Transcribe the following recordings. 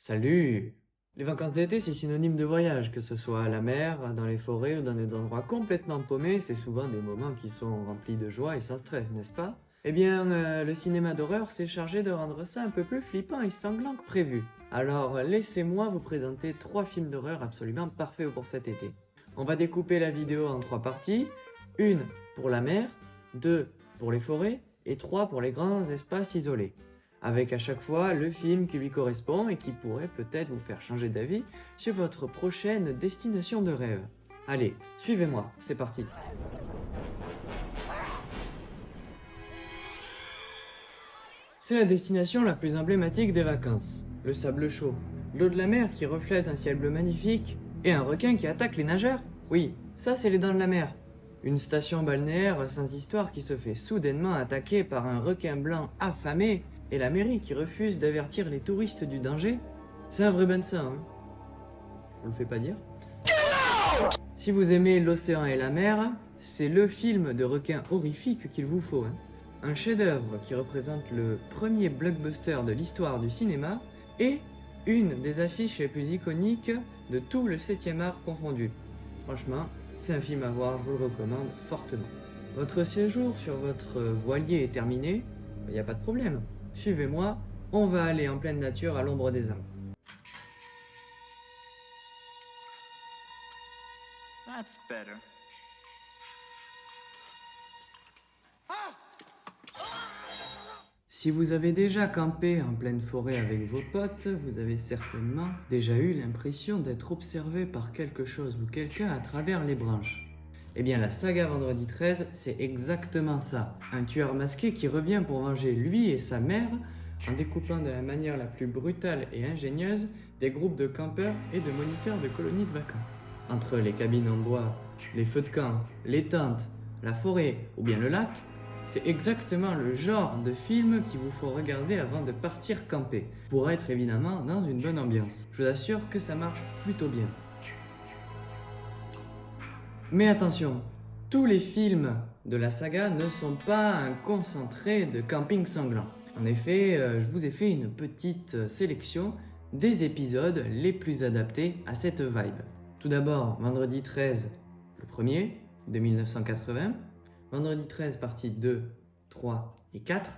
Salut! Les vacances d'été, c'est synonyme de voyage, que ce soit à la mer, dans les forêts ou dans des endroits complètement paumés, c'est souvent des moments qui sont remplis de joie et sans stress, n'est-ce pas? Eh bien, le cinéma d'horreur s'est chargé de rendre ça un peu plus flippant et sanglant que prévu. Alors, laissez-moi vous présenter 3 films d'horreur absolument parfaits pour cet été. On va découper la vidéo en 3 parties, une pour la mer, 2 pour les forêts et 3 pour les grands espaces isolés, avec à chaque fois le film qui lui correspond et qui pourrait peut-être vous faire changer d'avis sur votre prochaine destination de rêve. Allez, suivez-moi, c'est parti. C'est la destination la plus emblématique des vacances. Le sable chaud, l'eau de la mer qui reflète un ciel bleu magnifique, et un requin qui attaque les nageurs. Oui, ça c'est les Dents de la Mer. Une station balnéaire sans histoire qui se fait soudainement attaquer par un requin blanc affamé, et la mairie qui refuse d'avertir les touristes du danger. C'est un vrai bain de sang, hein. Je le fais pas dire. Si vous aimez l'océan et la mer, c'est le film de requin horrifique qu'il vous faut, hein. Un chef-d'œuvre qui représente le premier blockbuster de l'histoire du cinéma et une des affiches les plus iconiques de tout le 7e art confondu. Franchement, c'est un film à voir, je vous le recommande fortement. Votre séjour sur votre voilier est terminé, il n'y a pas de problème. Suivez-moi, on va aller en pleine nature à l'ombre des arbres. That's better. Si vous avez déjà campé en pleine forêt avec vos potes, vous avez certainement déjà eu l'impression d'être observé par quelque chose ou quelqu'un à travers les branches. Eh bien, la saga Vendredi 13, c'est exactement ça. Un tueur masqué qui revient pour venger lui et sa mère en découpant de la manière la plus brutale et ingénieuse des groupes de campeurs et de moniteurs de colonies de vacances. Entre les cabines en bois, les feux de camp, les tentes, la forêt ou bien le lac, c'est exactement le genre de film qu'il vous faut regarder avant de partir camper, pour être évidemment dans une bonne ambiance. Je vous assure que ça marche plutôt bien. Mais attention, tous les films de la saga ne sont pas un concentré de camping sanglant. En effet, je vous ai fait une petite sélection des épisodes les plus adaptés à cette vibe. Tout d'abord, Vendredi 13, le premier, de 1980, Vendredi 13 partie 2, 3 et 4,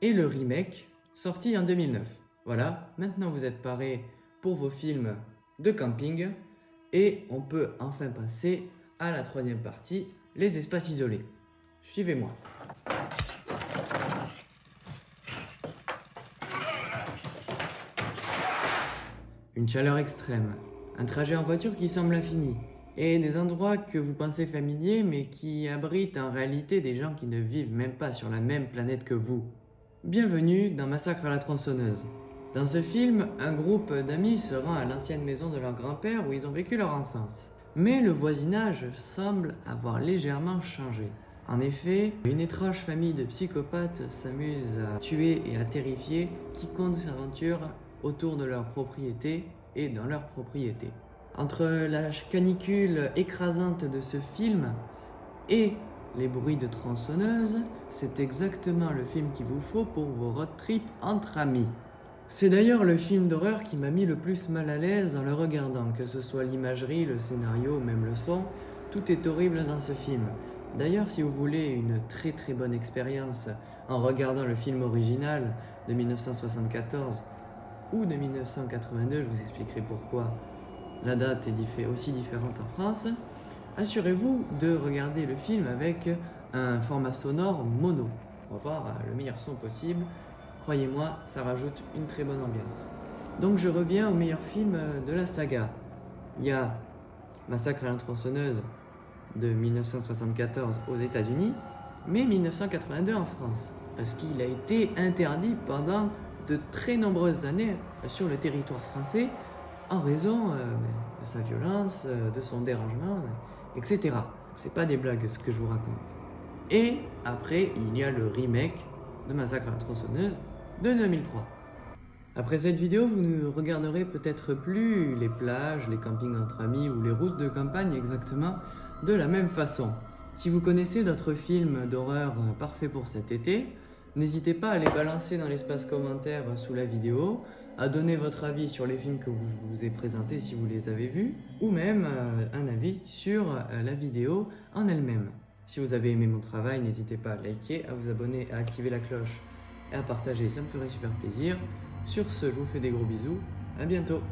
et le remake sorti en 2009. Voilà, maintenant vous êtes parés pour vos films de camping, et on peut enfin passer à la 3e partie, les espaces isolés. Suivez-moi. Une chaleur extrême, un trajet en voiture qui semble infini, et des endroits que vous pensez familiers mais qui abritent en réalité des gens qui ne vivent même pas sur la même planète que vous. Bienvenue dans Massacre à la tronçonneuse. Dans ce film, un groupe d'amis se rend à l'ancienne maison de leur grand-père où ils ont vécu leur enfance. Mais le voisinage semble avoir légèrement changé. En effet, une étrange famille de psychopathes s'amuse à tuer et à terrifier quiconque s'aventure autour de leur propriété et dans leur propriété. Entre la canicule écrasante de ce film et les bruits de tronçonneuse, c'est exactement le film qu'il vous faut pour vos road trips entre amis. C'est d'ailleurs le film d'horreur qui m'a mis le plus mal à l'aise en le regardant, que ce soit l'imagerie, le scénario, même le son, tout est horrible dans ce film. D'ailleurs, si vous voulez une très très bonne expérience en regardant le film original de 1974 ou de 1982, je vous expliquerai pourquoi la date est aussi différente en France, assurez-vous de regarder le film avec un format sonore mono pour avoir le meilleur son possible. Croyez-moi, ça rajoute une très bonne ambiance. Donc je reviens au meilleur film de la saga. Il y a Massacre à la tronçonneuse de 1974 aux États-Unis, mais 1982 en France, parce qu'il a été interdit pendant de très nombreuses années sur le territoire français en raison de sa violence, de son dérangement, etc. C'est pas des blagues ce que je vous raconte. Et après, il y a le remake de Massacre à la tronçonneuse de 2003. Après cette vidéo, vous ne regarderez peut-être plus les plages, les campings entre amis ou les routes de campagne exactement de la même façon. Si vous connaissez d'autres films d'horreur parfaits pour cet été, N'hésitez pas à les balancer dans l'espace commentaire sous la vidéo, à donner votre avis sur les films que je vous ai présentés si vous les avez vus, ou même un avis sur la vidéo en elle-même. Si vous avez aimé mon travail, n'hésitez pas à liker, à vous abonner, à activer la cloche et à partager, ça me ferait super plaisir. Sur ce, je vous fais des gros bisous, à bientôt.